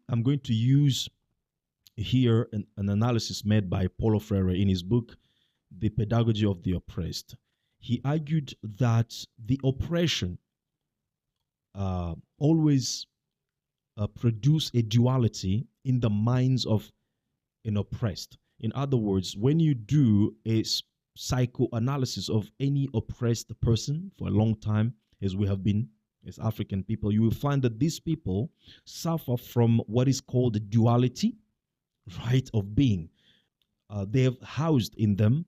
I'm going to use here an analysis made by Paulo Freire in his book, The Pedagogy of the Oppressed. He argued that the oppression always produce a duality in the minds of an oppressed. In other words, when you do a psychoanalysis of any oppressed person for a long time, as we have been as African people, you will find that these people suffer from what is called the duality, right, of being. They have housed in them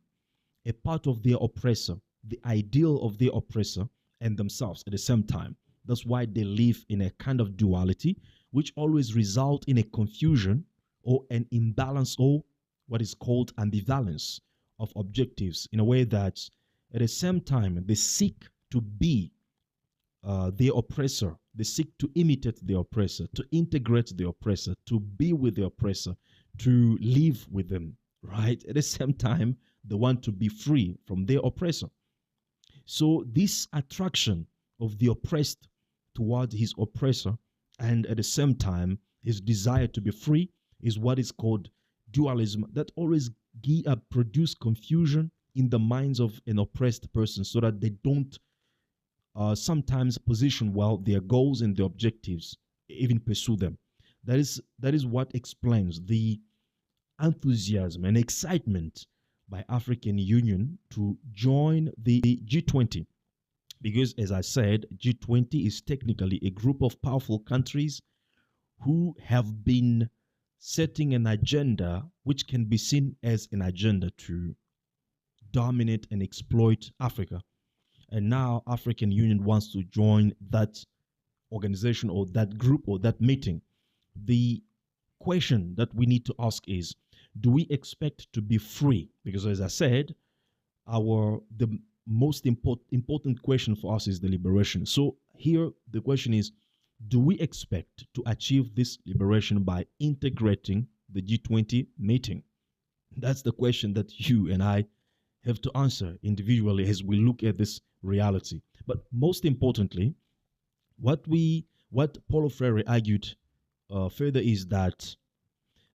a part of their oppressor, the ideal of their oppressor, and themselves at the same time. That's why they live in a kind of duality, which always result in a confusion or an imbalance or what is called ambivalence of objectives, in a way that at the same time they seek to be their oppressor, they seek to imitate the oppressor, to integrate the oppressor, to be with the oppressor, to live with them, right? At the same time, they want to be free from their oppressor. So this attraction of the oppressed toward his oppressor, and at the same time his desire to be free, is what is called dualism, that always produce confusion in the minds of an oppressed person, so that they don't sometimes position well their goals and their objectives, even pursue them. That is what explains the enthusiasm and excitement by African Union to join the G20. Because, as I said, G20 is technically a group of powerful countries who have been setting an agenda which can be seen as an agenda to dominate and exploit Africa. And now African Union wants to join that organization or that group or that meeting. The question that we need to ask is, do we expect to be free? Because, as I said, the most important question for us is the liberation. So here the question is, do we expect to achieve this liberation by integrating the G20 meeting? That's the question that you and I have to answer individually as we look at this reality. But most importantly, what Paulo Freire argued further is that